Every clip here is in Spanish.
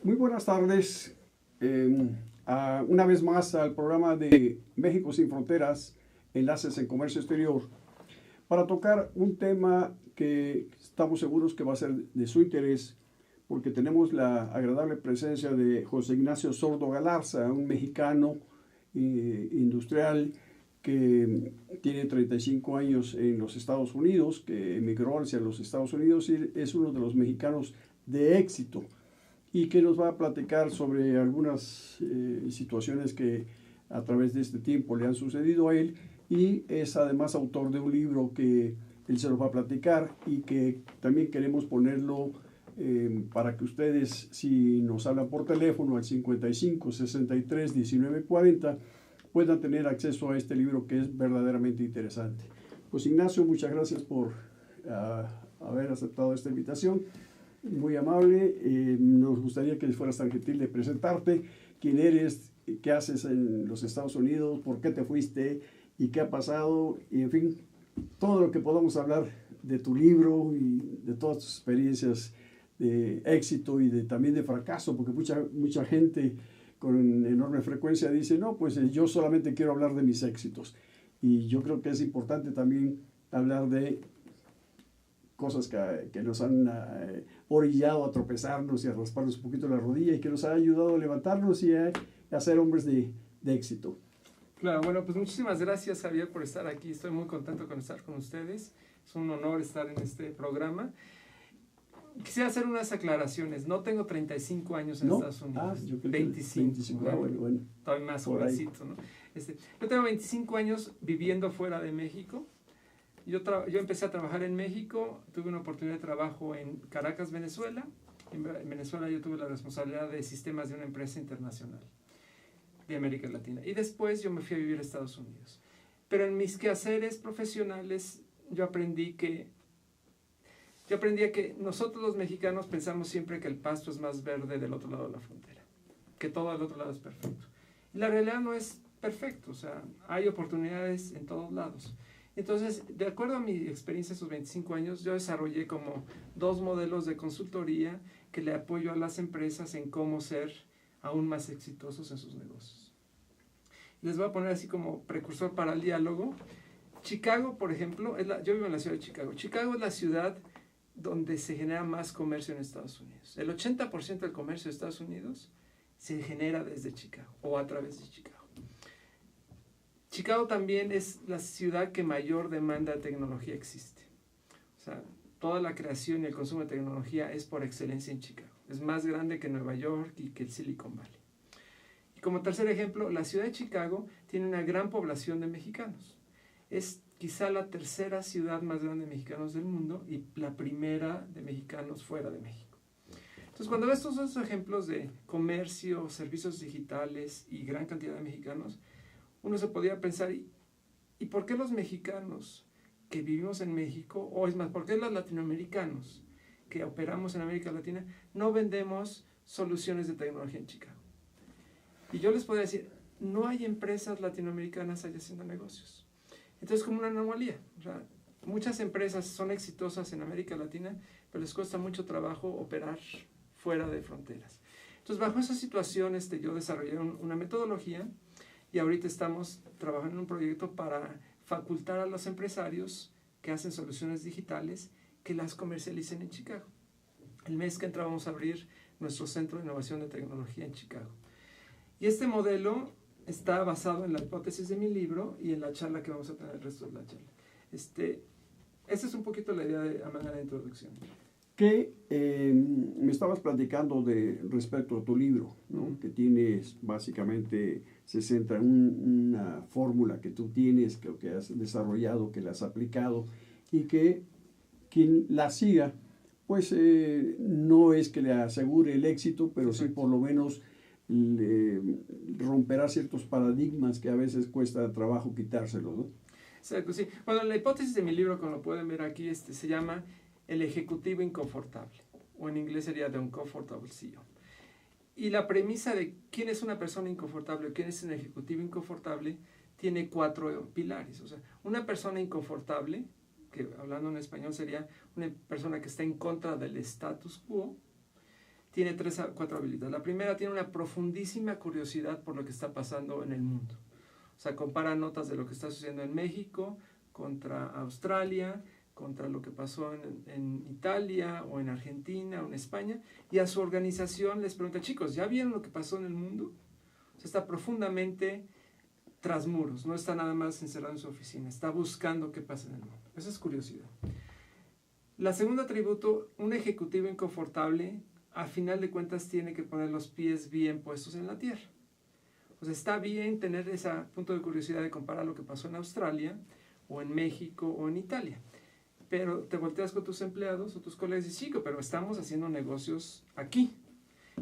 Muy buenas tardes. Una vez más al programa de México sin Fronteras, Enlaces en Comercio Exterior, para tocar un tema que estamos seguros que va a ser de su interés, porque tenemos la agradable presencia de José Ignacio Sordo Galarza, un mexicano industrial que tiene 35 años en los Estados Unidos, que emigró hacia los Estados Unidos y es uno de los mexicanos de éxito, y que nos va a platicar sobre algunas situaciones que a través de este tiempo le han sucedido a él, y es además autor de un libro que él se los va a platicar y que también queremos ponerlo para que ustedes, si nos hablan por teléfono al 55 63 19 40, puedan tener acceso a este libro que es verdaderamente interesante. Pues Ignacio, muchas gracias por haber aceptado esta invitación. Muy amable. Nos gustaría que fueras tan gentil de presentarte, quién eres, qué haces en los Estados Unidos, por qué te fuiste y qué ha pasado, y en fin, todo lo que podamos hablar de tu libro y de todas tus experiencias de éxito y también de fracaso, porque mucha gente con enorme frecuencia dice, no, pues yo solamente quiero hablar de mis éxitos. Y yo creo que es importante también hablar de cosas que nos han orillado a tropezarnos y a rasparnos un poquito la rodilla, y que nos ha ayudado a levantarnos y a ser hombres de éxito. Claro, bueno, pues muchísimas gracias, Javier, por estar aquí. Estoy muy contento con estar con ustedes. Es un honor estar en este programa. Quisiera hacer unas aclaraciones. No tengo 35 años en Estados Unidos. Yo creo 25. Que bueno. Estoy más jovencito, ¿no? Yo tengo 25 años viviendo fuera de México. Yo empecé a trabajar en México. Tuve una oportunidad de trabajo en Caracas, Venezuela. En Venezuela yo tuve la responsabilidad de sistemas de una empresa internacional de América Latina. Y después yo me fui a vivir a Estados Unidos. Pero en mis quehaceres profesionales yo aprendí a que nosotros los mexicanos pensamos siempre que el pasto es más verde del otro lado de la frontera, que todo al otro lado es perfecto. Y la realidad no es perfecto, o sea, hay oportunidades en todos lados. Entonces, de acuerdo a mi experiencia esos 25 años, yo desarrollé como 2 modelos de consultoría que le apoyo a las empresas en cómo ser aún más exitosos en sus negocios. Les voy a poner así como precursor para el diálogo. Chicago, por ejemplo, yo vivo en la ciudad de Chicago. Chicago es la ciudad donde se genera más comercio en Estados Unidos. El 80% del comercio de Estados Unidos se genera desde Chicago o a través de Chicago. Chicago también es la ciudad que mayor demanda de tecnología existe. O sea, toda la creación y el consumo de tecnología es por excelencia en Chicago. Es más grande que Nueva York y que el Silicon Valley. Y como tercer ejemplo, la ciudad de Chicago tiene una gran población de mexicanos. Es quizá la tercera ciudad más grande de mexicanos del mundo y la primera de mexicanos fuera de México. Entonces, cuando ves estos 2 ejemplos de comercio, servicios digitales y gran cantidad de mexicanos, uno se podría pensar, ¿y por qué los mexicanos que vivimos en México, o es más, por qué los latinoamericanos que operamos en América Latina, no vendemos soluciones de tecnología en Chicago? Y yo les podría decir, no hay empresas latinoamericanas allá haciendo negocios. Entonces, como una anomalía. O sea, muchas empresas son exitosas en América Latina, pero les cuesta mucho trabajo operar fuera de fronteras. Entonces, bajo esas situaciones, yo desarrollé una metodología, y ahorita estamos trabajando en un proyecto para facultar a los empresarios que hacen soluciones digitales que las comercialicen en Chicago. El mes que entra vamos a abrir nuestro Centro de Innovación de Tecnología en Chicago. Y este modelo está basado en la hipótesis de mi libro y en la charla que vamos a tener el resto de la charla. Esta es un poquito la idea a manera de introducción. Que me estabas platicando respecto a tu libro, ¿no? Que tienes básicamente, se centra en una fórmula que tú tienes, que has desarrollado, que la has aplicado, y que quien la siga, pues no es que le asegure el éxito, pero sí por lo menos romperá ciertos paradigmas que a veces cuesta trabajo quitárselos, ¿no? Exacto, sí. Bueno, la hipótesis de mi libro, como lo pueden ver aquí, se llama El ejecutivo inconfortable, o en inglés sería The Uncomfortable CEO. Y la premisa de quién es una persona inconfortable o quién es un ejecutivo inconfortable tiene 4 pilares. O sea, una persona inconfortable, que hablando en español sería una persona que está en contra del status quo, tiene 4 habilidades. La primera, tiene una profundísima curiosidad por lo que está pasando en el mundo. O sea, compara notas de lo que está sucediendo en México contra Australia, contra lo que pasó en Italia o en Argentina o en España, y a su organización les pregunta, chicos, ¿ya vieron lo que pasó en el mundo? O sea, está profundamente tras muros, no está nada más encerrado en su oficina, está buscando qué pasa en el mundo. Esa es curiosidad. La segunda atributo, un ejecutivo inconfortable, a final de cuentas tiene que poner los pies bien puestos en la tierra. O sea, está bien tener ese punto de curiosidad de comparar lo que pasó en Australia, o en México, o en Italia. Pero te volteas con tus empleados o tus colegas y dices, chico, pero estamos haciendo negocios aquí.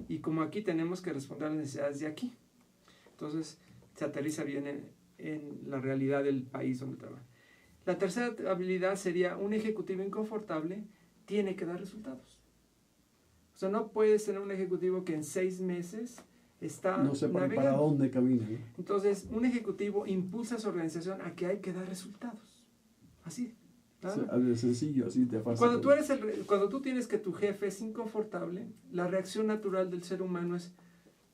Y como aquí tenemos que responder a las necesidades de aquí. Entonces, se aterriza bien en la realidad del país donde trabaja. La tercera habilidad sería, un ejecutivo inconfortable tiene que dar resultados. O sea, no puedes tener un ejecutivo que en 6 meses está no sepa navegando. para dónde camina, ¿no? Entonces, un ejecutivo impulsa a su organización a que hay que dar resultados. Así. De sencillo, así de fácil. Cuando tú tienes que tu jefe es inconfortable, la reacción natural del ser humano es,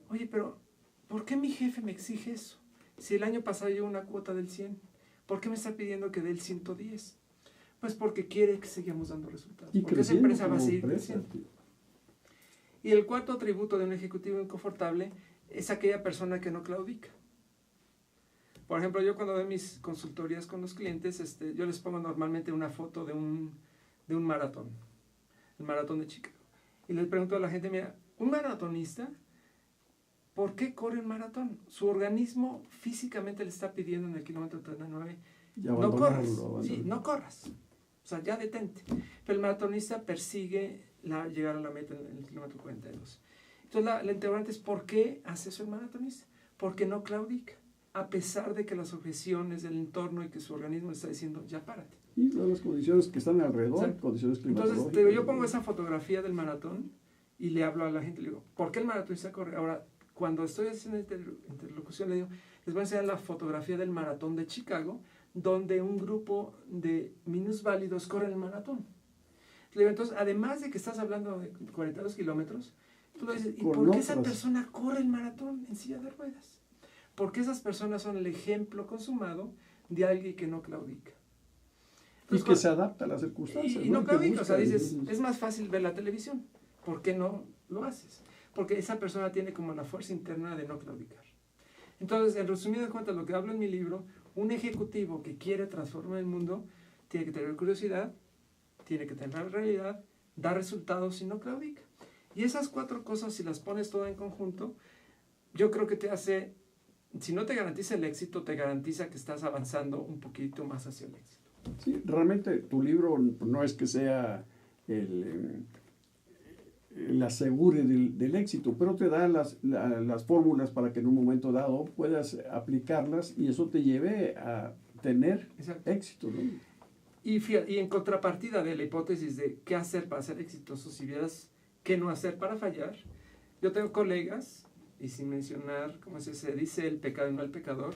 oye, pero ¿por qué mi jefe me exige eso? Si el año pasado yo una cuota del 100, ¿por qué me está pidiendo que dé el 110? Pues porque quiere que sigamos dando resultados. Y porque esa empresa va a seguir creciendo. Y el cuarto atributo de un ejecutivo inconfortable es aquella persona que no claudica. Por ejemplo, yo cuando doy mis consultorías con los clientes, yo les pongo normalmente una foto de un maratón, el maratón de Chicago. Y les pregunto a la gente, mira, un maratonista, ¿por qué corre el maratón? Su organismo físicamente le está pidiendo en el kilómetro 39, no corras, sí, no corras. O sea, ya detente. Pero el maratonista persigue llegar a la meta en el kilómetro 42. Entonces la interrogante es, ¿por qué hace eso el maratonista? Porque no claudica, a pesar de que las objeciones del entorno y que su organismo le está diciendo, ya párate. Y las condiciones que están alrededor, Exacto. Condiciones climatológicas. Entonces, yo pongo esa fotografía del maratón y le hablo a la gente, le digo, ¿por qué el maratonista corre? Ahora, cuando estoy haciendo interlocución, le digo, les voy a enseñar la fotografía del maratón de Chicago, donde un grupo de minusválidos corre el maratón. Le digo, entonces, además de que estás hablando de 42 kilómetros, tú le dices, ¿y por qué esa persona corre el maratón en silla de ruedas? Porque esas personas son el ejemplo consumado de alguien que no claudica. Entonces, y que se adapta a las circunstancias. Y no claudica, o sea, dices, es más fácil ver la televisión. ¿Por qué no lo haces? Porque esa persona tiene como la fuerza interna de no claudicar. Entonces, en resumidas cuentas, lo que hablo en mi libro, un ejecutivo que quiere transformar el mundo tiene que tener curiosidad, tiene que tener realidad, dar resultados y no claudica. Y esas 4 cosas, si las pones todas en conjunto, yo creo que te hace, si no te garantiza el éxito, te garantiza que estás avanzando un poquito más hacia el éxito. Sí, realmente tu libro no es que sea el asegure del éxito, pero te da las fórmulas para que en un momento dado puedas aplicarlas y eso te lleve a tener éxito, ¿no? Y en contrapartida de la hipótesis de qué hacer para ser exitoso, si vieras qué no hacer para fallar, yo tengo colegas, y sin mencionar, como se dice, el pecado y no el pecador,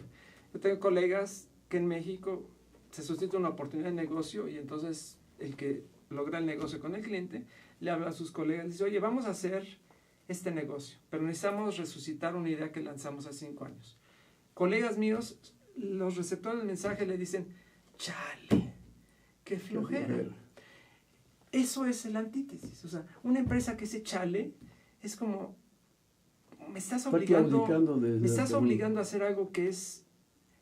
yo tengo colegas que en México se suscita una oportunidad de negocio y entonces el que logra el negocio con el cliente le habla a sus colegas y dice, oye, vamos a hacer este negocio, pero necesitamos resucitar una idea que lanzamos hace 5 años. Colegas míos, los receptores del mensaje le dicen, chale, qué flojera. Eso es el antítesis. O sea, una empresa que se chale es como, me estás obligando a hacer algo que es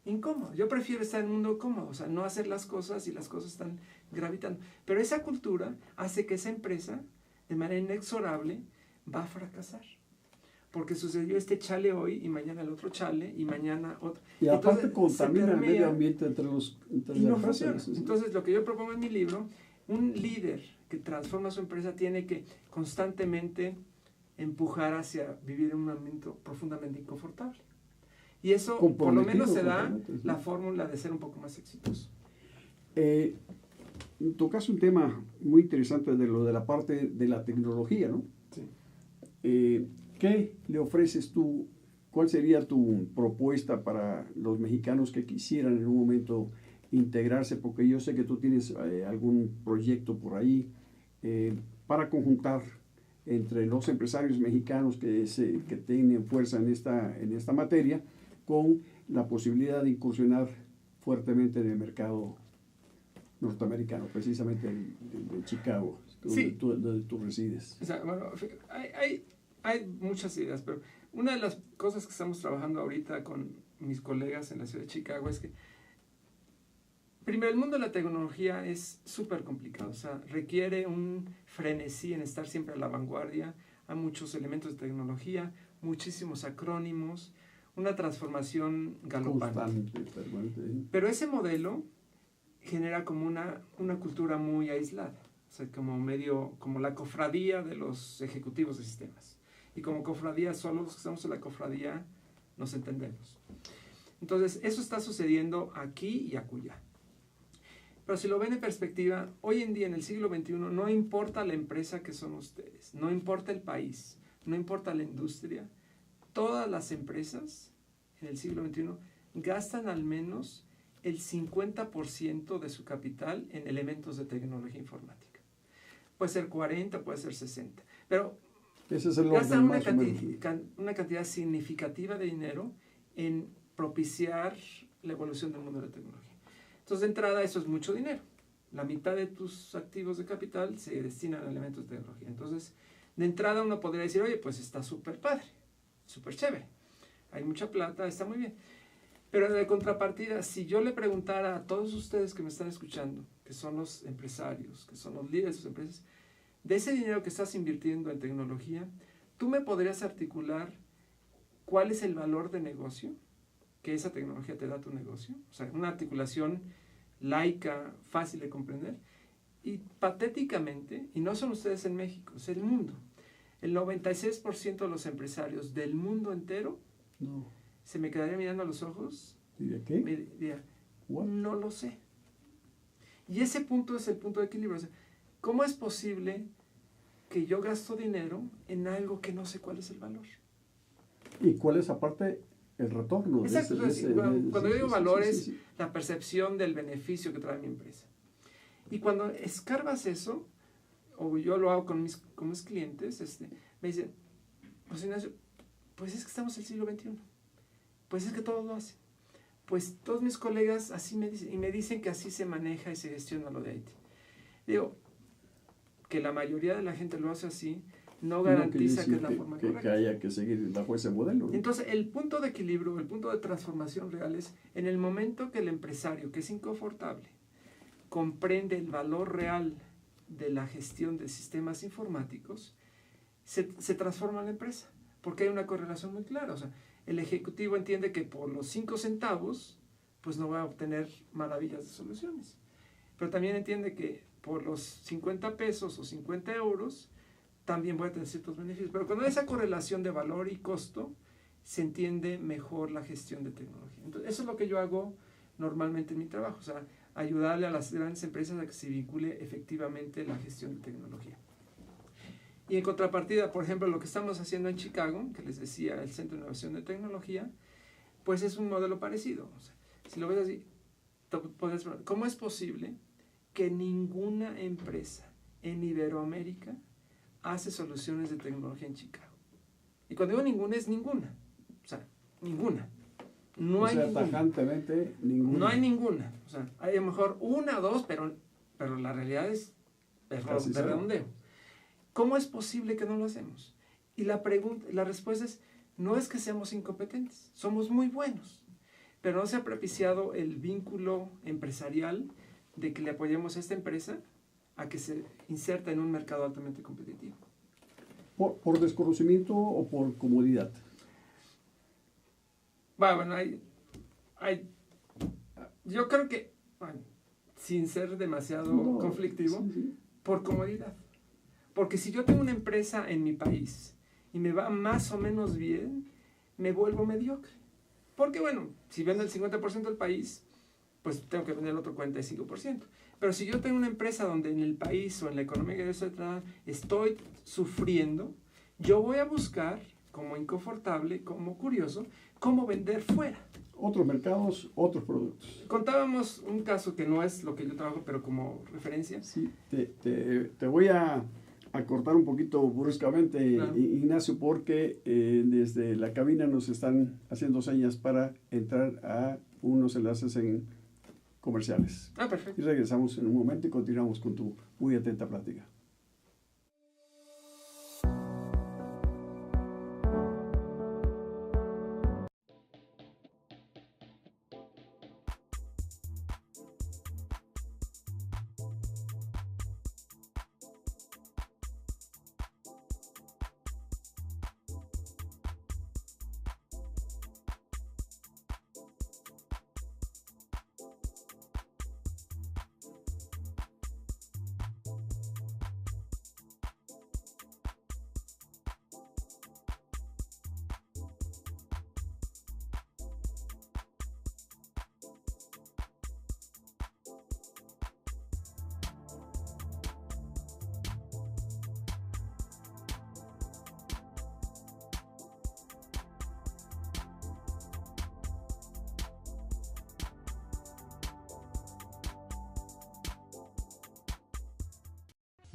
incómodo. Yo prefiero estar en un mundo cómodo, o sea, no hacer las cosas y las cosas están gravitando. Pero esa cultura hace que esa empresa, de manera inexorable, va a fracasar. Porque sucedió este chale hoy y mañana el otro chale y mañana otro. Y aparte contamina el medio ambiente entre las personas. Entonces, lo que yo propongo en mi libro, un líder que transforma su empresa tiene que constantemente empujar hacia vivir en un ambiente profundamente inconfortable. Y eso, por lo menos, se da la fórmula de ser un poco más exitoso. Tocas un tema muy interesante de lo de la parte de la tecnología, ¿no? Sí. ¿Qué le ofreces tú? ¿Cuál sería tu propuesta para los mexicanos que quisieran en un momento integrarse? Porque yo sé que tú tienes algún proyecto por ahí para conjuntar entre los empresarios mexicanos que tienen fuerza en esta materia, con la posibilidad de incursionar fuertemente en el mercado norteamericano, precisamente de Chicago, Sí. donde tú resides. O sea, bueno, hay muchas ideas, pero una de las cosas que estamos trabajando ahorita con mis colegas en la ciudad de Chicago es que, primero, el mundo de la tecnología es súper complicado, o sea, requiere un frenesí en estar siempre a la vanguardia, hay muchos elementos de tecnología, muchísimos acrónimos, una transformación galopante. Constante, permanente. Pero ese modelo genera como una cultura muy aislada, o sea, como la cofradía de los ejecutivos de sistemas. Y como cofradía, solo los que estamos en la cofradía nos entendemos. Entonces, eso está sucediendo aquí y acullá. Pero si lo ven en perspectiva, hoy en día, en el siglo XXI, no importa la empresa que son ustedes, no importa el país, no importa la industria, todas las empresas en el siglo XXI gastan al menos el 50% de su capital en elementos de tecnología informática. Puede ser 40, puede ser 60, pero ese es el gastan orden una cantidad significativa de dinero en propiciar la evolución del mundo de la tecnología. Entonces, de entrada, eso es mucho dinero. La mitad de tus activos de capital se destinan a elementos de tecnología. Entonces, de entrada uno podría decir, oye, pues está súper padre, súper chévere. Hay mucha plata, está muy bien. Pero de contrapartida, si yo le preguntara a todos ustedes que me están escuchando, que son los empresarios, que son los líderes de sus empresas, de ese dinero que estás invirtiendo en tecnología, ¿tú me podrías articular cuál es el valor de negocio que esa tecnología te da a tu negocio? O sea, una articulación laica, fácil de comprender. Y patéticamente, y no son ustedes en México, es el mundo, el 96% de los empresarios del mundo entero se me quedaría mirando a los ojos. ¿Diría qué? Me diría, no lo sé. Y ese punto es el punto de equilibrio. O sea, ¿cómo es posible que yo gasto dinero en algo que no sé cuál es el valor? ¿Y cuál es aparte el retorno? Exacto. Cuando yo digo valor es la percepción del beneficio que trae mi empresa. Y cuando escarbas eso, o yo lo hago con mis clientes, me dicen, José Ignacio, pues es que estamos en el siglo XXI. Pues es que todos lo hacen. Pues todos mis colegas así me dicen, y me dicen que así se maneja y se gestiona lo de IT. Digo, que la mayoría de la gente lo hace así, no garantiza que es la forma correcta. Que haya que seguir bajo ese modelo, ¿no? Entonces, el punto de equilibrio, el punto de transformación real es en el momento que el empresario, que es inconfortable, comprende el valor real de la gestión de sistemas informáticos, se transforma la empresa, porque hay una correlación muy clara. O sea, el ejecutivo entiende que por los 5 centavos, pues no va a obtener maravillas de soluciones. Pero también entiende que por los 50 pesos o 50 euros, también voy a tener ciertos beneficios. Pero cuando hay esa correlación de valor y costo, se entiende mejor la gestión de tecnología. Entonces, eso es lo que yo hago normalmente en mi trabajo. O sea, ayudarle a las grandes empresas a que se vincule efectivamente la gestión de tecnología. Y en contrapartida, por ejemplo, lo que estamos haciendo en Chicago, que les decía, el Centro de Innovación de Tecnología, pues es un modelo parecido. O sea, si lo ves así, podrías preguntar, ¿cómo es posible que ninguna empresa en Iberoamérica hace soluciones de tecnología en Chicago? Y cuando digo ninguna, es ninguna. O sea, ninguna. No hay ninguna. Tajantemente ninguna. No hay ninguna. O sea, hay a lo mejor una o dos, pero la realidad es de redondeo. ¿Cómo es posible que no lo hacemos? Y la respuesta es, no es que seamos incompetentes, somos muy buenos, pero no se ha propiciado el vínculo empresarial de que le apoyemos a esta empresa a que se inserta en un mercado altamente competitivo. ¿Por desconocimiento o por comodidad? Bueno, yo creo que, sin ser demasiado conflictivo, por comodidad. Porque si yo tengo una empresa en mi país y me va más o menos bien, me vuelvo mediocre. Porque bueno, si vendo el 50% del país, pues tengo que vender el otro 45%. Pero si yo tengo una empresa donde en el país o en la economía que estoy sufriendo, yo voy a buscar, como inconfortable, como curioso, cómo vender fuera. Otros mercados, otros productos. Contábamos un caso que no es lo que yo trabajo, pero como referencia. Sí, te voy a a cortar un poquito bruscamente, Claro. Ignacio, porque desde la cabina nos están haciendo señas para entrar a unos enlaces comerciales. Ah, perfecto. Y regresamos en un momento y continuamos con tu muy atenta plática.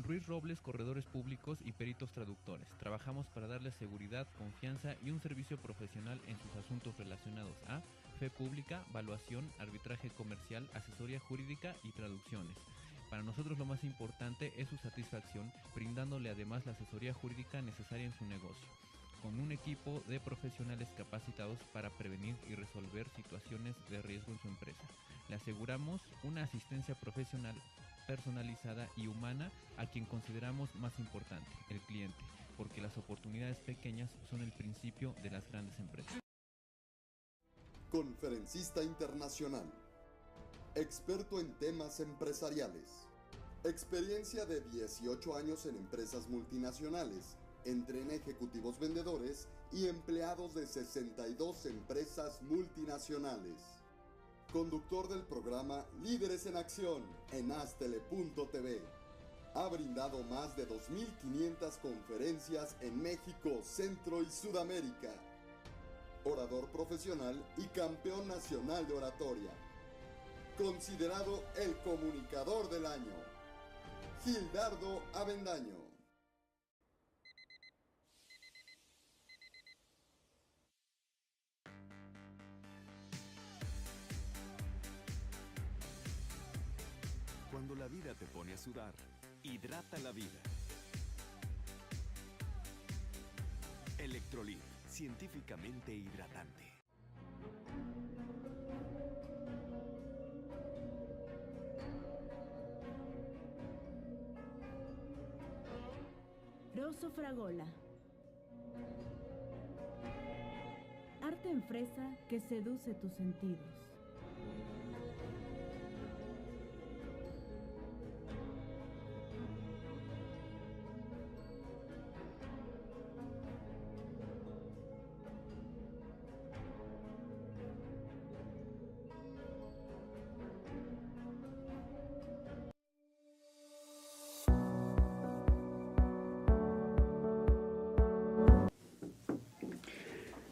Ruiz Robles, corredores públicos y peritos traductores. Trabajamos para darles seguridad, confianza y un servicio profesional en sus asuntos relacionados a fe pública, valuación, arbitraje comercial, asesoría jurídica y traducciones. Para nosotros lo más importante es su satisfacción, brindándole además la asesoría jurídica necesaria en su negocio, con un equipo de profesionales capacitados para prevenir y resolver situaciones de riesgo en su empresa. Le aseguramos una asistencia profesional personalizada y humana a quien consideramos más importante, el cliente, porque las oportunidades pequeñas son el principio de las grandes empresas. Conferencista internacional, experto en temas empresariales, experiencia de 18 años en empresas multinacionales, entrena ejecutivos vendedores y empleados de 62 empresas multinacionales. Conductor del programa Líderes en Acción en Astele.tv. Ha brindado más de 2.500 conferencias en México, Centro y Sudamérica. Orador profesional y campeón nacional de oratoria. Considerado el comunicador del año. Gildardo Avendaño. Cuando la vida te pone a sudar, hidrata la vida. Electrolit, científicamente hidratante. Rosso Fragola. Arte en fresa que seduce tus sentidos.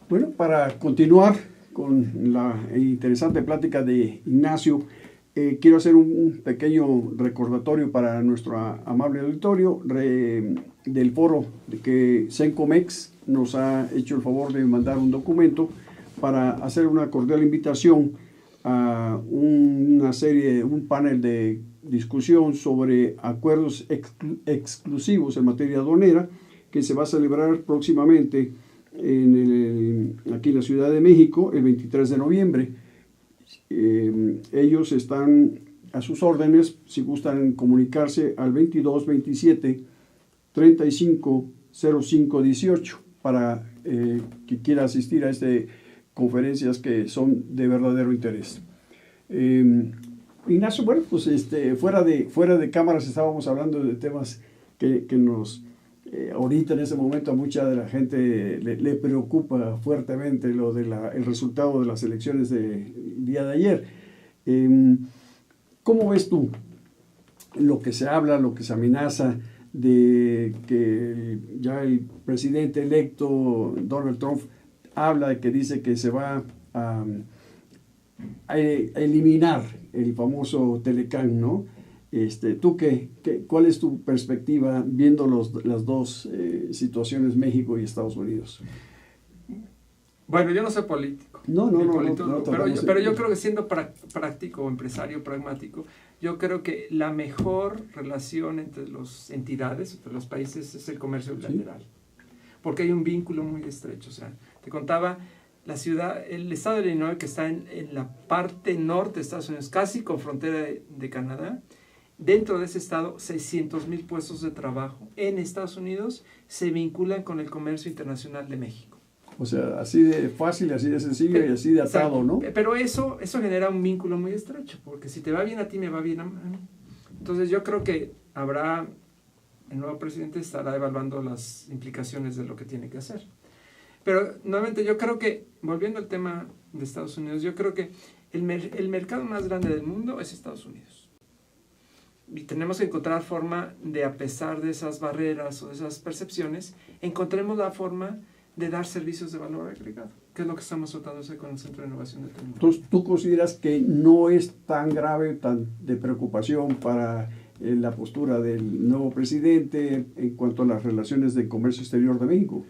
Bueno, para continuar con la interesante plática de Ignacio, quiero hacer un pequeño recordatorio para nuestro amable auditorio del foro de que Sencomex nos ha hecho el favor de mandar un documento para hacer una cordial invitación a un panel de discusión sobre acuerdos exclusivos en materia aduanera que se va a celebrar próximamente aquí en la Ciudad de México el 23 de noviembre. Ellos están a sus órdenes si gustan comunicarse al 22 27 35 05 18 para que quiera asistir a estas conferencias que son de verdadero interés. Ignacio, bueno, pues fuera de cámaras estábamos hablando de temas que nos ahorita en ese momento a mucha de la gente le preocupa fuertemente lo de el resultado de las elecciones del día de ayer. ¿Cómo ves tú lo que se habla, lo que se amenaza de que ya el presidente electo Donald Trump habla de que dice que se va a eliminar el famoso Telecán, ¿no? ¿Tú cuál es tu perspectiva viendo las dos situaciones, México y Estados Unidos? Bueno, yo no soy político. No, pero yo creo que siendo práctico, empresario, pragmático, yo creo que la mejor relación entre las entidades, entre los países, es el comercio bilateral. ¿Sí? Porque hay un vínculo muy estrecho. O sea, te contaba, el estado de Illinois, que está en la parte norte de Estados Unidos, casi con frontera de Canadá, dentro de ese estado, 600,000 puestos de trabajo en Estados Unidos se vinculan con el comercio internacional de México. O sea, así de fácil, así de sencillo y así de atado, ¿no? Pero eso genera un vínculo muy estrecho, porque si te va bien a ti, me va bien a mí. Entonces yo creo que el nuevo presidente estará evaluando las implicaciones de lo que tiene que hacer. Pero nuevamente yo creo que, volviendo al tema de Estados Unidos, yo creo que el mercado más grande del mundo es Estados Unidos. Y tenemos que encontrar forma de, a pesar de esas barreras o de esas percepciones, encontremos la forma de dar servicios de valor agregado, que es lo que estamos tratando de hacer con el Centro de Innovación de Tecnología. Entonces, ¿tú consideras que no es tan grave, tan de preocupación para la postura del nuevo presidente en cuanto a las relaciones de comercio exterior de México?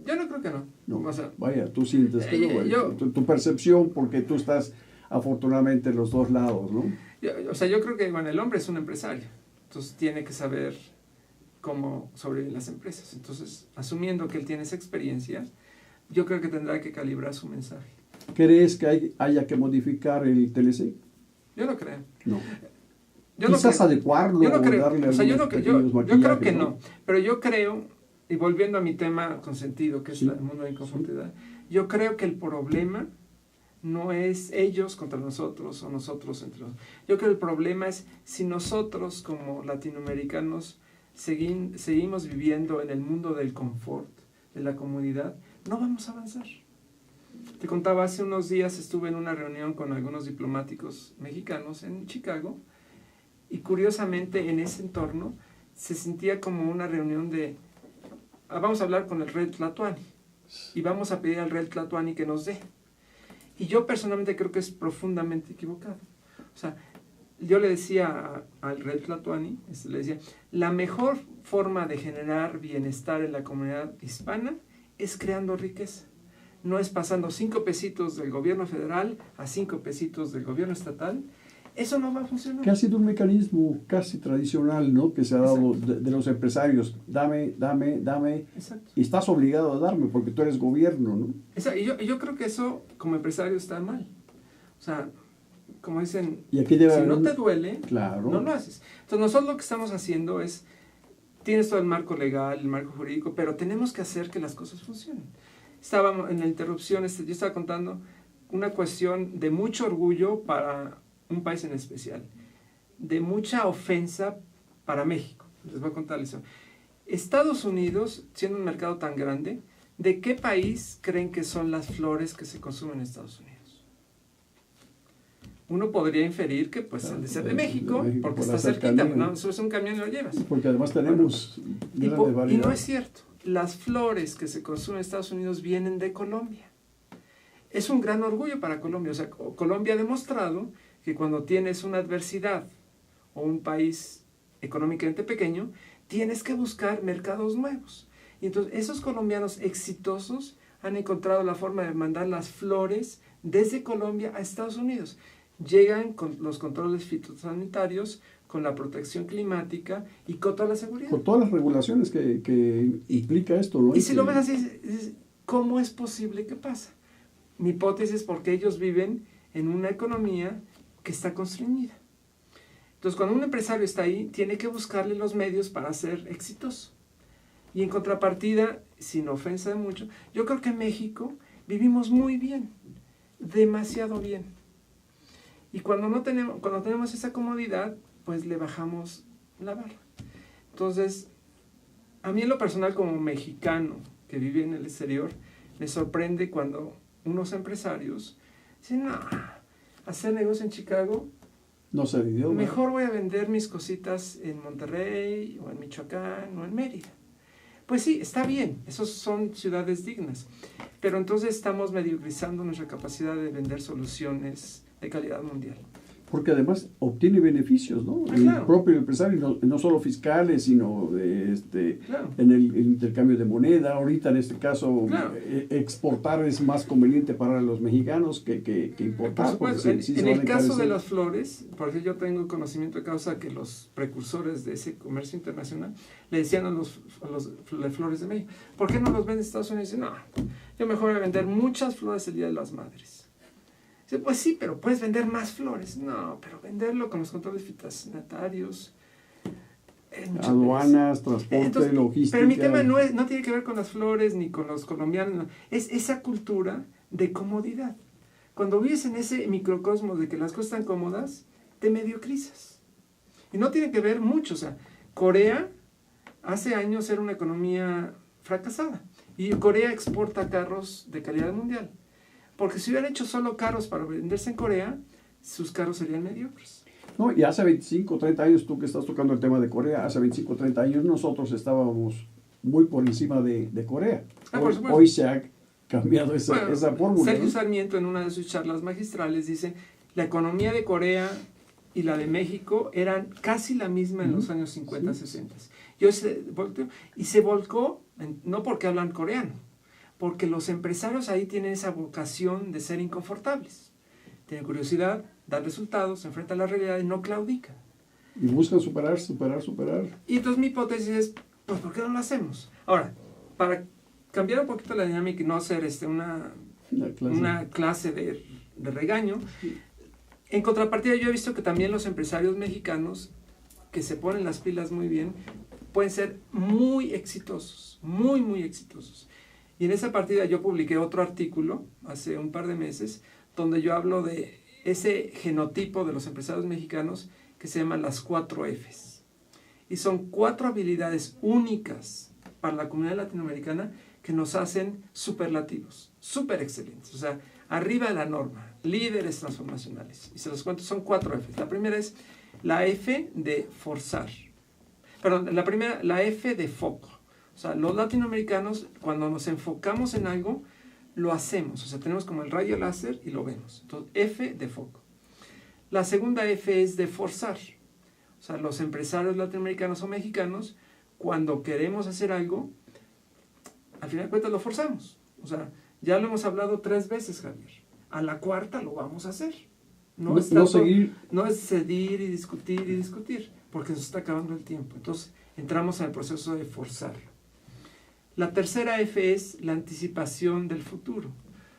Yo no creo que no. No, o sea, vaya, tú sientes que tu percepción, porque tú estás afortunadamente en los dos lados, ¿no? Yo creo que el hombre es un empresario, entonces tiene que saber cómo sobreviven las empresas. Entonces, asumiendo que él tiene esa experiencia, yo creo que tendrá que calibrar su mensaje. ¿Crees que haya que modificar el TLC? Yo no creo. No. Quizás adecuarlo. Yo no creo. Darle yo creo que no. Pero yo creo, y volviendo a mi tema consentido, que es el mundo de inconformidad, yo creo que el problema no es ellos contra nosotros o nosotros entre nosotros. Yo creo que el problema es si nosotros como latinoamericanos seguimos viviendo en el mundo del confort, de la comodidad, no vamos a avanzar. Te contaba, hace unos días estuve en una reunión con algunos diplomáticos mexicanos en Chicago y curiosamente en ese entorno se sentía como una reunión de vamos a hablar con el Rey Tlatuani y vamos a pedir al Rey Tlatuani que nos dé. Y yo personalmente creo que es profundamente equivocado. O sea, yo le decía al Rey Tlatuani, le decía, la mejor forma de generar bienestar en la comunidad hispana es creando riqueza. No es pasando 5 pesitos del gobierno federal a 5 pesitos del gobierno estatal. Eso no va a funcionar. Que ha sido un mecanismo casi tradicional, ¿no? Que se ha dado de los empresarios. Dame. Exacto. Y estás obligado a darme porque tú eres gobierno, ¿no? Exacto. Y yo creo que eso como empresario está mal. O sea, como dicen, y aquí debe si no te duele, claro, no lo haces. Entonces nosotros lo que estamos haciendo es, tienes todo el marco legal, el marco jurídico, pero tenemos que hacer que las cosas funcionen. Estábamos en la interrupción, yo estaba contando una cuestión de mucho orgullo para un país en especial, de mucha ofensa para México. Les voy a contar la historia. Estados Unidos, siendo un mercado tan grande, ¿de qué país creen que son las flores que se consumen en Estados Unidos? Uno podría inferir que pues han de ser de México, porque está cerquita, ¿no? Subes un camión y lo llevas. Porque además tenemos grandes variedades. Y no es cierto. Las flores que se consumen en Estados Unidos vienen de Colombia. Es un gran orgullo para Colombia. O sea, Colombia ha demostrado que cuando tienes una adversidad o un país económicamente pequeño, tienes que buscar mercados nuevos. Y entonces esos colombianos exitosos han encontrado la forma de mandar las flores desde Colombia a Estados Unidos. Llegan con los controles fitosanitarios, con la protección climática y con toda la seguridad. Con todas las regulaciones que implica esto, ¿no? Y si lo ves así, ¿cómo es posible que pasa? Mi hipótesis es porque ellos viven en una economía que está constreñida. Entonces, cuando un empresario está ahí, tiene que buscarle los medios para ser exitoso. Y en contrapartida, sin ofensa de mucho, yo creo que en México vivimos muy bien, demasiado bien. Y cuando tenemos esa comodidad, pues le bajamos la barra. Entonces, a mí en lo personal como mexicano que vive en el exterior, me sorprende cuando unos empresarios dicen, no, hacer negocio en Chicago, no sé, mejor voy a vender mis cositas en Monterrey, o en Michoacán, o en Mérida. Pues sí, está bien, esos son ciudades dignas, pero entonces estamos mediocrizando nuestra capacidad de vender soluciones de calidad mundial. Porque además obtiene beneficios, ¿no? Ah, claro. El propio empresario, no solo fiscales, sino Claro. en el intercambio de moneda. Ahorita, en este caso, Claro. exportar es más conveniente para los mexicanos que Por importar. porque supuesto, sí se en van a el caso de encarecer. las flores, porque yo tengo conocimiento de causa que los precursores de ese comercio internacional le decían a los de Flores de México, ¿por qué no los vende Estados Unidos? Y dicen, no, yo mejor voy a vender muchas flores el Día de las Madres. Dice, pues sí, pero puedes vender más flores. No, pero venderlo con los controles fitosanitarios. Aduanas, transporte, logística. Pero mi tema no tiene que ver con las flores ni con los colombianos, no. Es esa cultura de comodidad. Cuando vives en ese microcosmos de que las cosas están cómodas, te mediocrizas. Y no tiene que ver mucho. O sea, Corea hace años era una economía fracasada. Y Corea exporta carros de calidad mundial. Porque si hubieran hecho solo carros para venderse en Corea, sus carros serían mediocres. No, y hace 25, 30 años, tú que estás tocando el tema de Corea, hace 25, 30 años nosotros estábamos muy por encima de Corea. Por supuesto. Hoy se ha cambiado esa fórmula. Sergio ¿no? Sarmiento, en una de sus charlas magistrales, dice, la economía de Corea y la de México eran casi la misma en los años 50, 60. Y se volcó, no porque hablan coreano, porque los empresarios ahí tienen esa vocación de ser inconfortables. Tienen curiosidad, dan resultados, se enfrentan a la realidad y no claudican. Y buscan superar. Y entonces mi hipótesis es, pues ¿por qué no lo hacemos? Ahora, para cambiar un poquito la dinámica y no hacer una clase de regaño, en contrapartida yo he visto que también los empresarios mexicanos que se ponen las pilas muy bien pueden ser muy exitosos, muy exitosos. Y en esa partida yo publiqué otro artículo hace un par de meses donde yo hablo de ese genotipo de los empresarios mexicanos que se llaman las 4 Fs. Y son 4 habilidades únicas para la comunidad latinoamericana que nos hacen superlativos, súper excelentes. O sea, arriba de la norma, líderes transformacionales. Y se los cuento, son 4 Fs. La primera es la F de forzar. Perdón, la F de foco. O sea, los latinoamericanos, cuando nos enfocamos en algo, lo hacemos. O sea, tenemos como el rayo láser y lo vemos. Entonces, F de foco. La segunda F es de forzar. O sea, los empresarios latinoamericanos o mexicanos, cuando queremos hacer algo, al final de cuentas lo forzamos. O sea, ya lo hemos hablado 3 veces, Javier. A la cuarta lo vamos a hacer. No es cedir y discutir, porque nos está acabando el tiempo. Entonces, entramos en el proceso de forzar. La tercera F es la anticipación del futuro.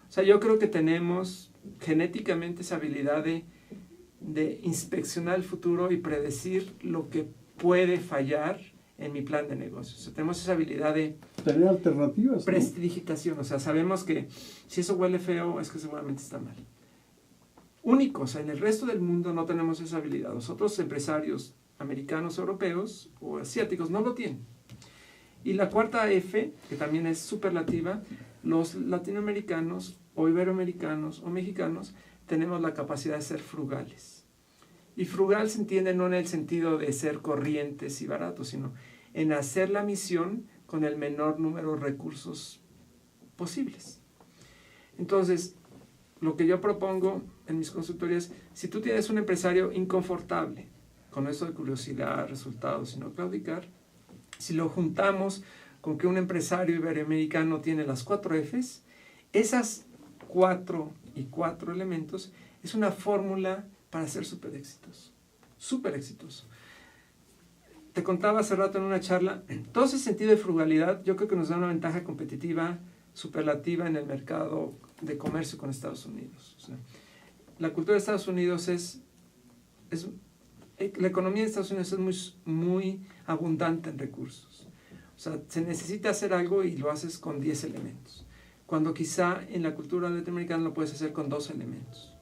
O sea, yo creo que tenemos genéticamente esa habilidad de inspeccionar el futuro y predecir lo que puede fallar en mi plan de negocios. O sea, tenemos esa habilidad de tener alternativas, prestidigitación. O sea, sabemos que si eso huele feo es que seguramente está mal. Únicos, en el resto del mundo no tenemos esa habilidad. Los otros empresarios americanos, europeos o asiáticos no lo tienen. Y la cuarta F, que también es superlativa, los latinoamericanos o iberoamericanos o mexicanos tenemos la capacidad de ser frugales. Y frugal se entiende no en el sentido de ser corrientes y baratos, sino en hacer la misión con el menor número de recursos posibles. Entonces, lo que yo propongo en mis consultorías, si tú tienes un empresario inconfortable con eso de curiosidad, resultados y no claudicar, si lo juntamos con que un empresario iberoamericano tiene las 4 Fs, esas 4 elementos es una fórmula para ser súper exitoso. Súper exitoso. Te contaba hace rato en una charla, todo ese sentido de frugalidad yo creo que nos da una ventaja competitiva superlativa en el mercado de comercio con Estados Unidos. O sea, la cultura de Estados Unidos la economía de Estados Unidos es muy abundante en recursos. O sea, se necesita hacer algo y lo haces con 10 elementos. Cuando quizá en la cultura latinoamericana lo puedes hacer con 2 elementos.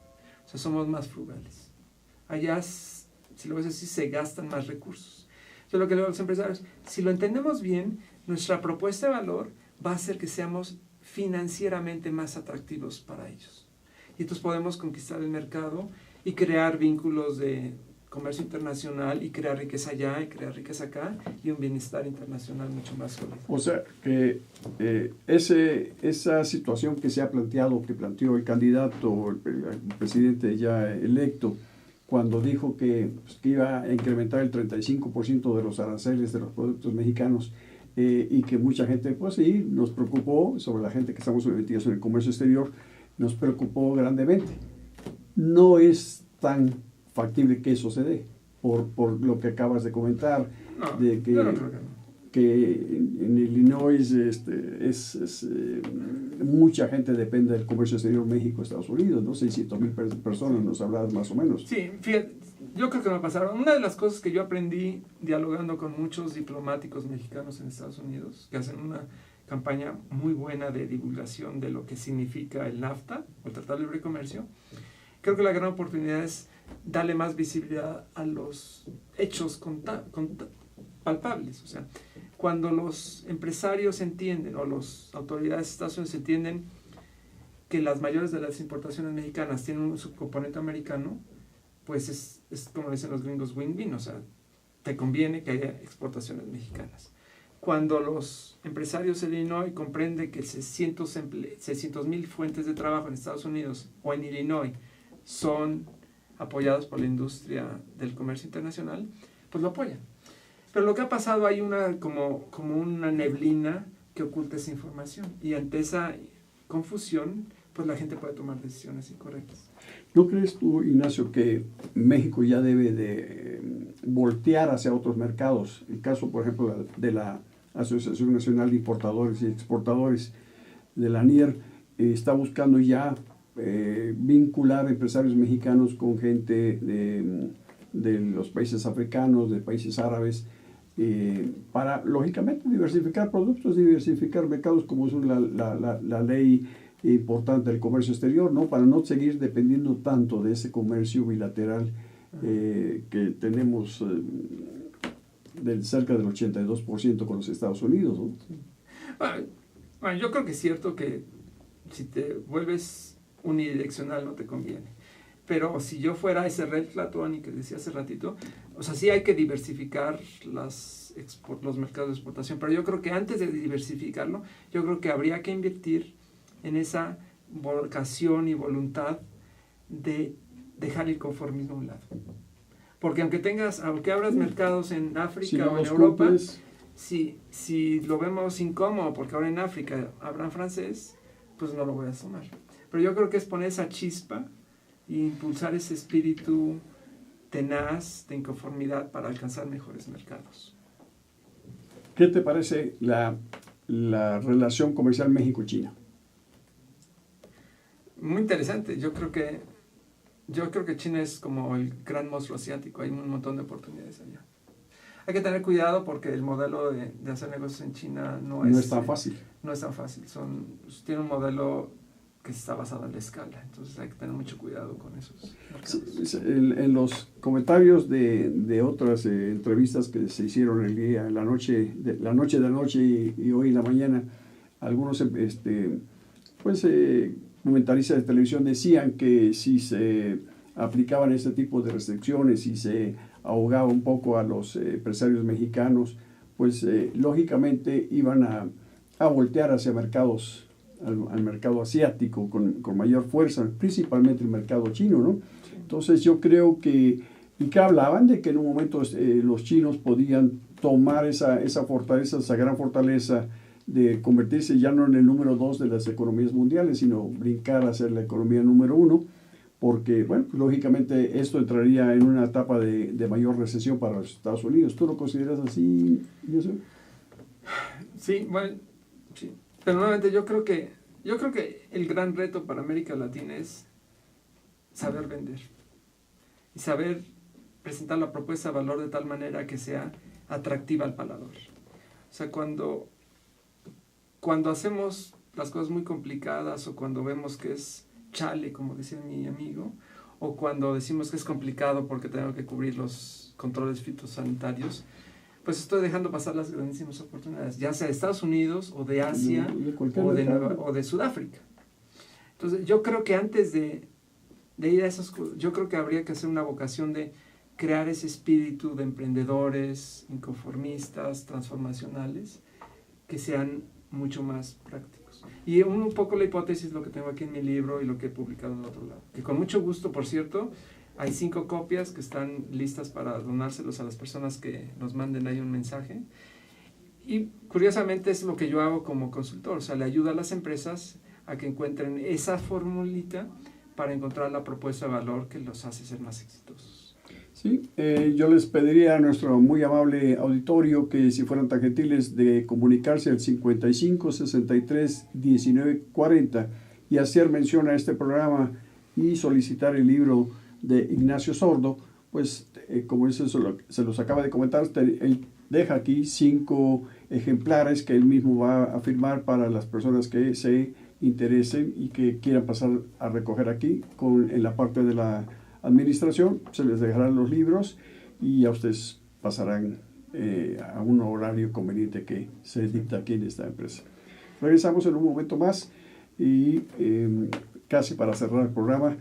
O sea, somos más frugales. Allá, si lo ves así, se gastan más recursos. Yo lo que le digo a los empresarios, si lo entendemos bien, nuestra propuesta de valor va a hacer que seamos financieramente más atractivos para ellos. Y entonces podemos conquistar el mercado y crear vínculos de comercio internacional y crear riqueza allá y crear riqueza acá y un bienestar internacional mucho más sólido. O sea, que esa situación que se ha planteado, que planteó el candidato, el presidente ya electo, cuando dijo que iba a incrementar el 35% de los aranceles de los productos mexicanos, y que mucha gente, pues sí, nos preocupó, sobre la gente que estamos metidos en el comercio exterior, nos preocupó grandemente. No es tan factible que eso se dé, por lo que acabas de comentar, No, de que, yo no creo que no. que en Illinois mucha gente depende del comercio exterior México-Estados Unidos, ¿no? 600,000 personas, nos hablabas más o menos. Sí, fíjate, yo creo que me pasaron. Una de las cosas que yo aprendí dialogando con muchos diplomáticos mexicanos en Estados Unidos, que hacen una campaña muy buena de divulgación de lo que significa el NAFTA, o el Tratado de Libre Comercio, creo que la gran oportunidad es darle más visibilidad a los hechos palpables. O sea, cuando los empresarios entienden, o las autoridades de Estados Unidos entienden que las mayores de las importaciones mexicanas tienen un subcomponente americano, pues es como dicen los gringos, win-win, o sea, te conviene que haya exportaciones mexicanas. Cuando los empresarios de Illinois comprenden que 600,000 fuentes de trabajo en Estados Unidos o en Illinois son apoyados por la industria del comercio internacional, pues lo apoyan. Pero lo que ha pasado, hay como una neblina que oculta esa información, y ante esa confusión, pues la gente puede tomar decisiones incorrectas. ¿No crees tú, Ignacio, que México ya debe de voltear hacia otros mercados? El caso, por ejemplo, de la Asociación Nacional de Importadores y Exportadores, de la ANIER, está buscando ya vincular empresarios mexicanos con gente de los países africanos, de países árabes, para, lógicamente, diversificar productos, diversificar mercados, como es la ley importante del comercio exterior, ¿no? Para no seguir dependiendo tanto de ese comercio bilateral que tenemos cerca del 82% con los Estados Unidos, ¿no? Bueno, yo creo que es cierto que si te vuelves unidireccional no te conviene. Pero si yo fuera ese Red Platón y que decía hace ratito, o sea, sí hay que diversificar los mercados de exportación, pero yo creo que antes de diversificarlo, yo creo que habría que invertir en esa vocación y voluntad de dejar el conformismo a un lado. Porque aunque abras mercados en África o en Europa, si lo vemos incómodo, porque ahora en África hablan francés, pues no lo voy a tomar. Pero yo creo que es poner esa chispa e impulsar ese espíritu tenaz de inconformidad para alcanzar mejores mercados. ¿Qué te parece la relación comercial México-China? Muy interesante. Yo creo que China es como el gran monstruo asiático. Hay un montón de oportunidades allá. Hay que tener cuidado porque el modelo de hacer negocios en China no es tan fácil. No es tan fácil. Tiene un modelo que está basado en la escala. Entonces hay que tener mucho cuidado con esos mercados. Sí, en los comentarios de otras entrevistas que se hicieron la noche de anoche y hoy en la mañana, algunos comentaristas de televisión decían que si se aplicaban este tipo de restricciones y se ahogaba un poco a los empresarios mexicanos, pues lógicamente iban a voltear hacia mercados, al mercado asiático con mayor fuerza, principalmente el mercado chino, ¿no? Entonces yo creo que hablaban de que en un momento los chinos podían tomar esa fortaleza, esa gran fortaleza de convertirse ya no en el número 2 de las economías mundiales, sino brincar a ser la economía número 1, porque, bueno, pues, lógicamente esto entraría en una etapa de mayor recesión para los Estados Unidos. ¿Tú lo consideras así, Ignacio? Sí, bueno, sí. Pero nuevamente yo creo que el gran reto para América Latina es saber vender y saber presentar la propuesta de valor de tal manera que sea atractiva al paladar. O sea, cuando hacemos las cosas muy complicadas, o cuando vemos que es chale, como decía mi amigo, o cuando decimos que es complicado porque tengo que cubrir los controles fitosanitarios, pues estoy dejando pasar las grandísimas oportunidades, ya sea de Estados Unidos, o de Asia, o de Sudáfrica. Entonces, yo creo que antes de ir a esas cosas, yo creo que habría que hacer una vocación de crear ese espíritu de emprendedores, inconformistas, transformacionales, que sean mucho más prácticos. Y un poco la hipótesis, lo que tengo aquí en mi libro y lo que he publicado en otro lado. Que con mucho gusto, por cierto, Hay 5 copias que están listas para donárselos a las personas que nos manden ahí un mensaje. Y curiosamente es lo que yo hago como consultor, o sea, le ayudo a las empresas a que encuentren esa formulita para encontrar la propuesta de valor que los hace ser más exitosos. Sí, yo les pediría a nuestro muy amable auditorio que si fueran tan gentiles de comunicarse al 55 63 19 40 y hacer mención a este programa y solicitar el libro de Ignacio Sordo, pues como eso se los acaba de comentar, él deja aquí 5 ejemplares que él mismo va a firmar para las personas que se interesen y que quieran pasar a recoger aquí en la parte de la administración. Se les dejarán los libros y a ustedes pasarán a un horario conveniente que se dicta aquí en esta empresa. Regresamos en un momento más y casi para cerrar el programa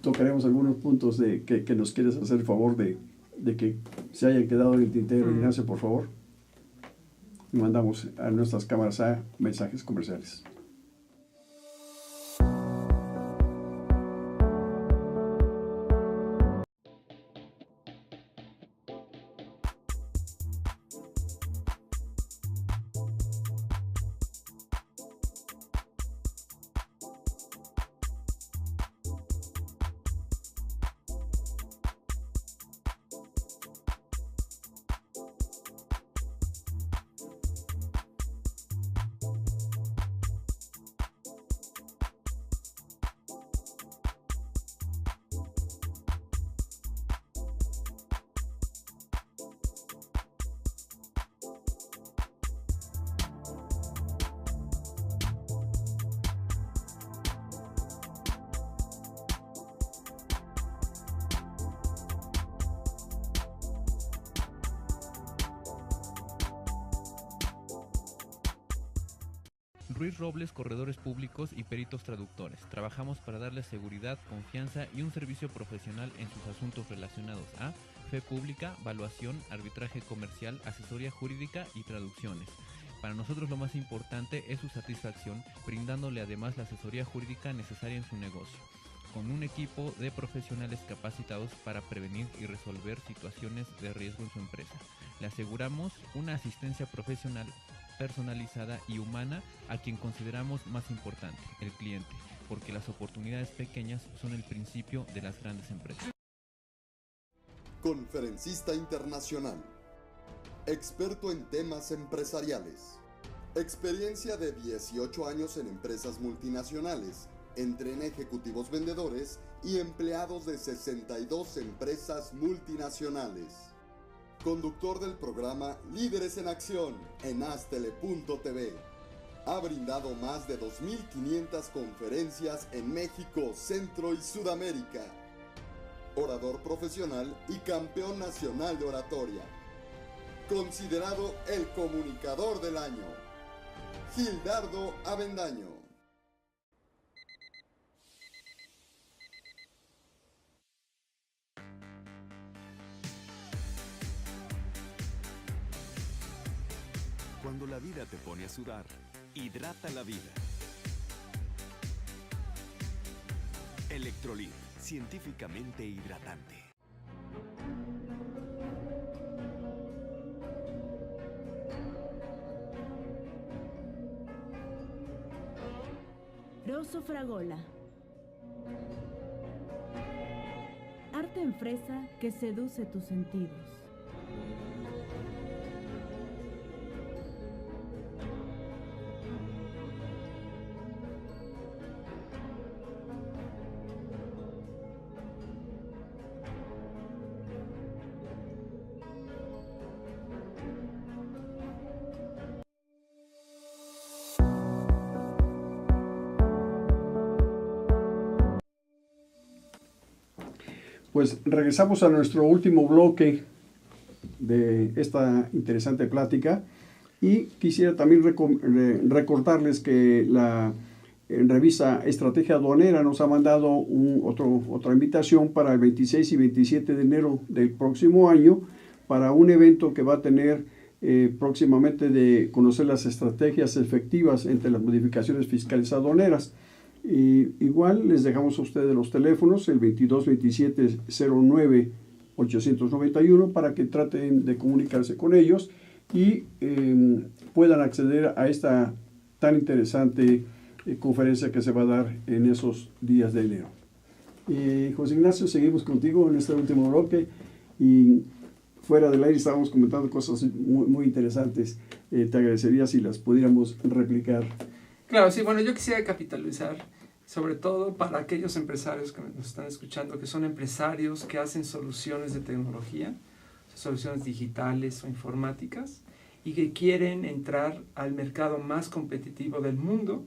tocaremos algunos puntos que nos quieres hacer el favor de que se hayan quedado en el tintero. Ignacio, por favor. Y mandamos a nuestras cámaras a mensajes comerciales. Ruiz Robles, corredores públicos y peritos traductores. Trabajamos para darles seguridad, confianza y un servicio profesional en sus asuntos relacionados a fe pública, valuación, arbitraje comercial, asesoría jurídica y traducciones. Para nosotros lo más importante es su satisfacción, brindándole además la asesoría jurídica necesaria en su negocio, con un equipo de profesionales capacitados para prevenir y resolver situaciones de riesgo en su empresa. Le aseguramos una asistencia profesional personalizada y humana a quien consideramos más importante, el cliente, porque las oportunidades pequeñas son el principio de las grandes empresas. Conferencista internacional, experto en temas empresariales, experiencia de 18 años en empresas multinacionales, entrena ejecutivos vendedores y empleados de 62 empresas multinacionales. Conductor del programa Líderes en Acción en Astele.tv. Ha brindado más de 2.500 conferencias en México, Centro y Sudamérica. Orador profesional y campeón nacional de oratoria. Considerado el comunicador del año. Gildardo Avendaño. Cuando la vida te pone a sudar, hidrata la vida. Electrolit, científicamente hidratante. Rosso Fragola. Arte en fresa que seduce tus sentidos. Pues regresamos a nuestro último bloque de esta interesante plática y quisiera también recordarles que la revista Estrategia Aduanera nos ha mandado otra invitación para el 26 y 27 de enero del próximo año para un evento que va a tener próximamente de conocer las estrategias efectivas entre las modificaciones fiscales aduaneras. Y igual les dejamos a ustedes los teléfonos, el 2227-09-891, para que traten de comunicarse con ellos y puedan acceder a esta tan interesante conferencia que se va a dar en esos días de enero. José Ignacio, seguimos contigo en este último bloque y fuera del aire estábamos comentando cosas muy, muy interesantes. Te agradecería si las pudiéramos replicar. Claro, sí, bueno, yo quisiera capitalizar, sobre todo para aquellos empresarios que nos están escuchando, que son empresarios que hacen soluciones de tecnología, soluciones digitales o informáticas, y que quieren entrar al mercado más competitivo del mundo,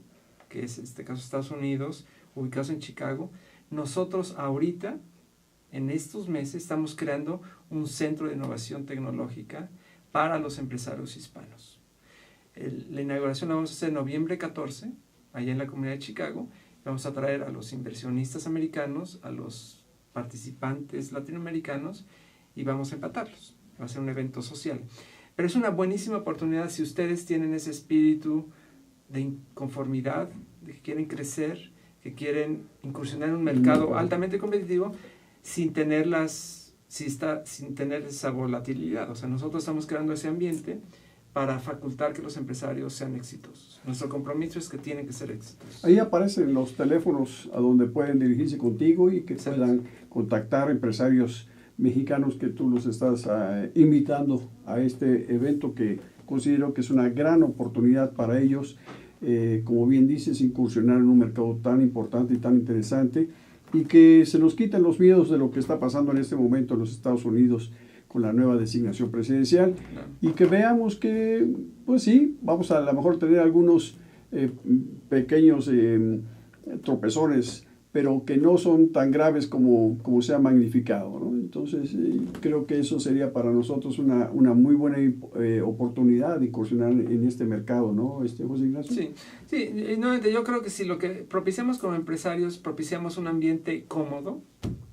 que es en este caso Estados Unidos, ubicados en Chicago. Nosotros ahorita, en estos meses, estamos creando un centro de innovación tecnológica para los empresarios hispanos. La inauguración la vamos a hacer en noviembre 14, allá en la comunidad de Chicago. Vamos a traer a los inversionistas americanos, a los participantes latinoamericanos y vamos a empatarlos. Va a ser un evento social. Pero es una buenísima oportunidad si ustedes tienen ese espíritu de inconformidad, de que quieren crecer, que quieren incursionar en un mercado altamente competitivo sin tener esa volatilidad. O sea, nosotros estamos creando ese ambiente para facultar que los empresarios sean exitosos. Nuestro compromiso es que tienen que ser exitosos. Ahí aparecen los teléfonos a donde pueden dirigirse contigo y que puedan contactar empresarios mexicanos que tú los estás invitando a este evento, que considero que es una gran oportunidad para ellos, como bien dices, incursionar en un mercado tan importante y tan interesante, y que se nos quiten los miedos de lo que está pasando en este momento en los Estados Unidos con la nueva designación presidencial, y que veamos que, pues sí, vamos a lo mejor tener algunos pequeños tropezones, pero que no son tan graves como se ha magnificado, ¿no? Entonces, creo que eso sería para nosotros una muy buena oportunidad de incursionar en este mercado, ¿no, José Ignacio? Sí, y nuevamente yo creo que si lo que propiciamos como empresarios, propiciamos un ambiente cómodo,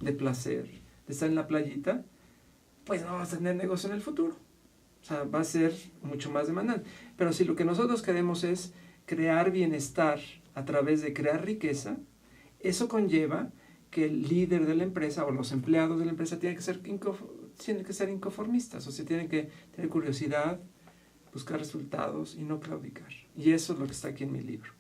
de placer, de estar en la playita, pues no vamos a tener negocio en el futuro. O sea, va a ser mucho más demandante. Pero si lo que nosotros queremos es crear bienestar a través de crear riqueza, eso conlleva que el líder de la empresa o los empleados de la empresa tienen que ser inconformistas, o sea, tienen que tener curiosidad, buscar resultados y no claudicar. Y eso es lo que está aquí en mi libro.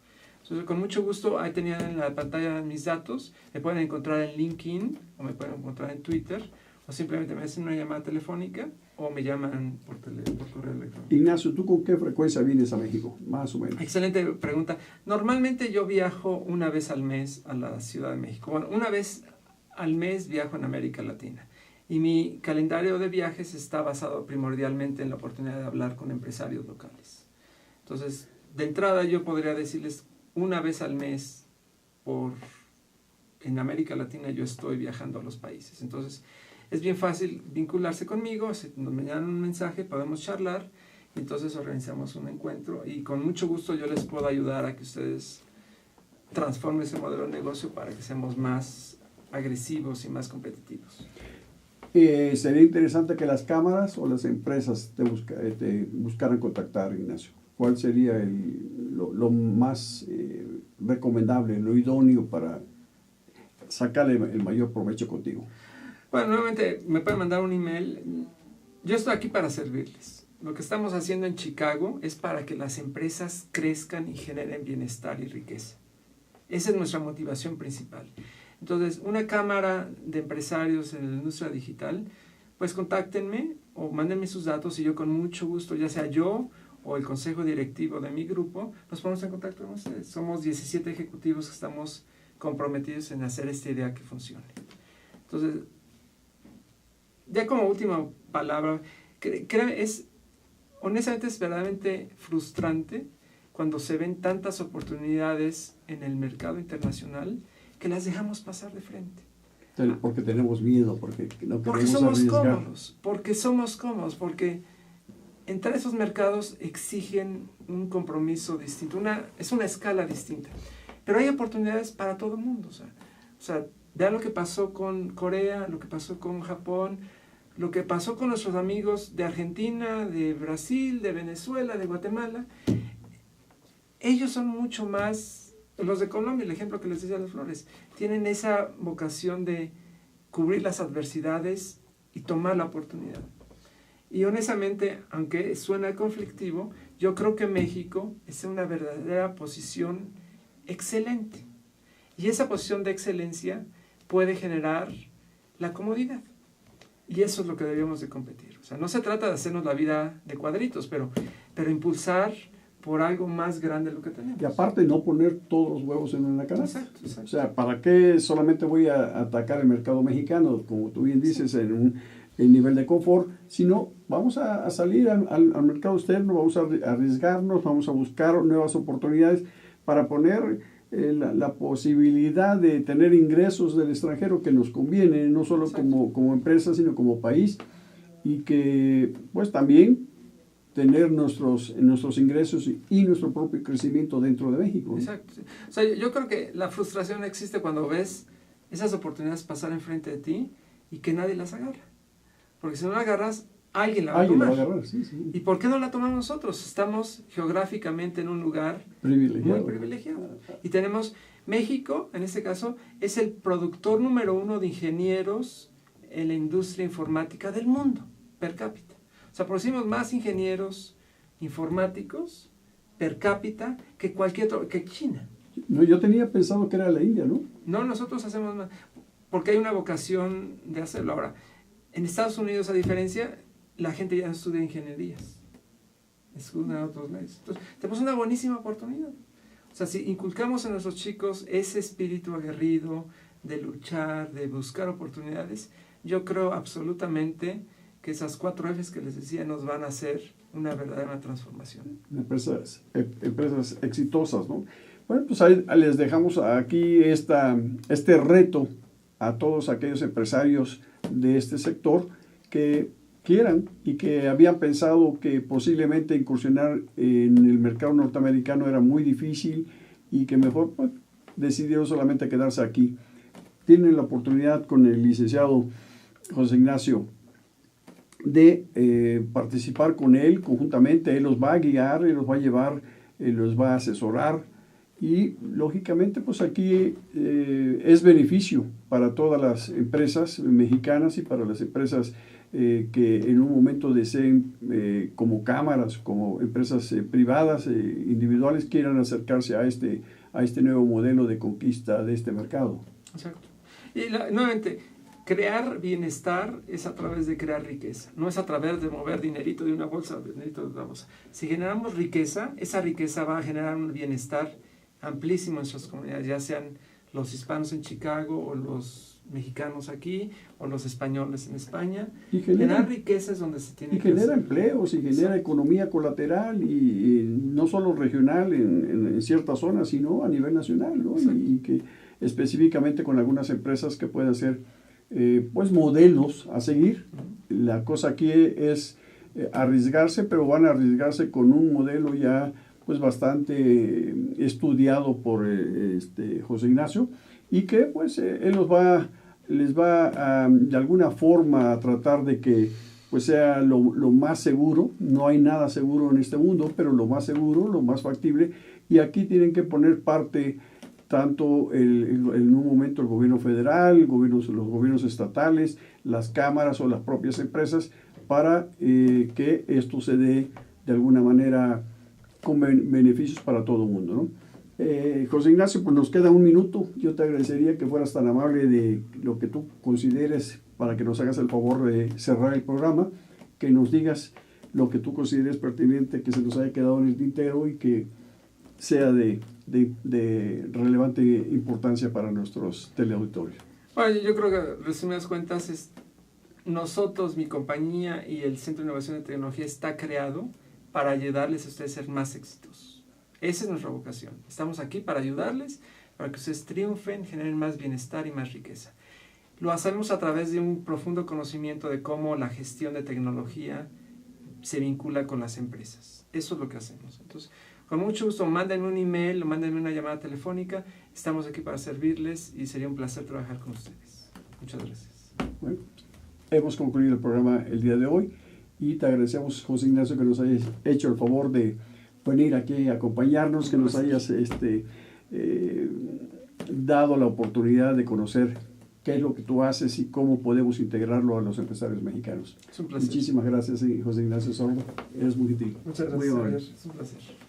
Entonces, con mucho gusto, ahí tenían en la pantalla mis datos, me pueden encontrar en LinkedIn o me pueden encontrar en Twitter, o simplemente me hacen una llamada telefónica o me llaman por correo electrónico. Ignacio, ¿tú con qué frecuencia vienes a México, más o menos? Excelente pregunta. Normalmente yo viajo una vez al mes a la Ciudad de México. Bueno, una vez al mes viajo en América Latina. Y mi calendario de viajes está basado primordialmente en la oportunidad de hablar con empresarios locales. Entonces, de entrada yo podría decirles una vez al mes en América Latina yo estoy viajando a los países. Entonces, es bien fácil vincularse conmigo, me dan un mensaje, podemos charlar, y entonces organizamos un encuentro y con mucho gusto yo les puedo ayudar a que ustedes transformen ese modelo de negocio para que seamos más agresivos y más competitivos. Sería interesante que las cámaras o las empresas te buscaran contactar, Ignacio. ¿Cuál sería lo más recomendable, lo idóneo para sacarle el mayor provecho contigo? Bueno, nuevamente me pueden mandar un email. Yo estoy aquí para servirles. Lo que estamos haciendo en Chicago es para que las empresas crezcan y generen bienestar y riqueza. Esa es nuestra motivación principal. Entonces, una cámara de empresarios en la industria digital, pues contáctenme o mándenme sus datos y yo con mucho gusto, ya sea yo o el consejo directivo de mi grupo, nos ponemos en contacto con ustedes. Somos 17 ejecutivos que estamos comprometidos en hacer esta idea que funcione. Entonces, ya como última palabra, honestamente es verdaderamente frustrante cuando se ven tantas oportunidades en el mercado internacional que las dejamos pasar de frente. Porque tenemos miedo, porque no queremos arriesgar. Porque somos cómodos, porque entrar a esos mercados exigen un compromiso distinto, es una escala distinta. Pero hay oportunidades para todo el mundo. O sea, vean lo que pasó con Corea, lo que pasó con Japón, lo que pasó con nuestros amigos de Argentina, de Brasil, de Venezuela, de Guatemala. Ellos son mucho más Los de Colombia, el ejemplo que les decía de las flores, tienen esa vocación de cubrir las adversidades y tomar la oportunidad. Y honestamente, aunque suena conflictivo, yo creo que México es una verdadera posición excelente. Y esa posición de excelencia puede generar la comodidad. Y eso es lo que debemos de competir. O sea, no se trata de hacernos la vida de cuadritos, pero impulsar por algo más grande de lo que tenemos. Y aparte, no poner todos los huevos en una canasta. Exacto, exacto. O sea, ¿para qué solamente voy a atacar el mercado mexicano, como tú bien dices, en nivel de confort? Sino vamos a salir al mercado externo, vamos a arriesgarnos, vamos a buscar nuevas oportunidades para poner la posibilidad de tener ingresos del extranjero que nos conviene, no solo como empresa, sino como país, y que pues también tener nuestros ingresos y nuestro propio crecimiento dentro de México, ¿no? Exacto. O sea, yo creo que la frustración existe cuando ves esas oportunidades pasar enfrente de ti y que nadie las agarra. Porque si no la agarras, alguien la va a tomar. La va a agarrar, sí. ¿Y por qué no la tomamos nosotros? Estamos geográficamente en un lugar muy privilegiado. Y tenemos, México, en este caso, es el productor número 1 de ingenieros en la industria informática del mundo, per cápita. O sea, producimos más ingenieros informáticos per cápita que cualquier otro, que China. No, yo tenía pensado que era la India, ¿no? No, nosotros hacemos más, porque hay una vocación de hacerlo. Ahora, en Estados Unidos, a diferencia, la gente ya no estudia ingenierías, estudia otros medios. Entonces, tenemos una buenísima oportunidad. O sea, si inculcamos en nuestros chicos ese espíritu aguerrido de luchar, de buscar oportunidades, yo creo absolutamente que esas 4 Fs que les decía nos van a hacer una verdadera transformación. Empresas exitosas, ¿no? Bueno, pues ahí les dejamos aquí este reto a todos aquellos empresarios de este sector que quieran y que habían pensado que posiblemente incursionar en el mercado norteamericano era muy difícil y que mejor pues, decidieron solamente quedarse aquí. Tienen la oportunidad con el licenciado José Ignacio de participar con él conjuntamente. Él los va a guiar, él los va a llevar, él los va a asesorar y lógicamente pues aquí es beneficio para todas las empresas mexicanas y para las empresas que en un momento deseen como cámaras, como empresas privadas, individuales, quieran acercarse a este nuevo modelo de conquista de este mercado. Exacto. Y nuevamente, crear bienestar es a través de crear riqueza, no es a través de mover dinerito de una bolsa a dinerito de otra bolsa. Si generamos riqueza, esa riqueza va a generar un bienestar amplísimo en nuestras comunidades, ya sean los hispanos en Chicago o los mexicanos aquí o los españoles en España. Y generar riqueza es donde se tiene que genera empleos y genera economía colateral y no solo regional en ciertas zonas, sino a nivel nacional, ¿no? Y que específicamente con algunas empresas que pueden ser pues modelos a seguir. La cosa aquí es arriesgarse, pero van a arriesgarse con un modelo ya pues bastante estudiado por José Ignacio y que pues él les va a, de alguna forma a tratar de que pues sea lo más seguro. No hay nada seguro en este mundo, pero lo más seguro, lo más factible, y aquí tienen que poner parte tanto en un momento el gobierno federal, los gobiernos estatales, las cámaras o las propias empresas, para que esto se dé de alguna manera con beneficios para todo el mundo, ¿no? José Ignacio, pues nos queda un minuto. Yo te agradecería que fueras tan amable de lo que tú consideres para que nos hagas el favor de cerrar el programa, que nos digas lo que tú consideres pertinente, que se nos haya quedado en el tintero y que sea de relevante importancia para nuestros teleauditorios. Bueno, yo creo que, resumidas cuentas, nosotros, mi compañía y el Centro de Innovación y Tecnología está creado para ayudarles a ustedes a ser más exitosos. Esa es nuestra vocación. Estamos aquí para ayudarles, para que ustedes triunfen, generen más bienestar y más riqueza. Lo hacemos a través de un profundo conocimiento de cómo la gestión de tecnología se vincula con las empresas. Eso es lo que hacemos. Entonces, con mucho gusto, mándenme un email o mándenme una llamada telefónica. Estamos aquí para servirles y sería un placer trabajar con ustedes. Muchas gracias. Bueno, hemos concluido el programa el día de hoy y te agradecemos, José Ignacio, que nos hayas hecho el favor de venir aquí a acompañarnos, que nos hayas dado la oportunidad de conocer qué es lo que tú haces y cómo podemos integrarlo a los empresarios mexicanos. Es un placer. Muchísimas gracias, José Ignacio Sordo. Eres muy gentil. Muchas Muy gracias, amable. Javier. Es un placer.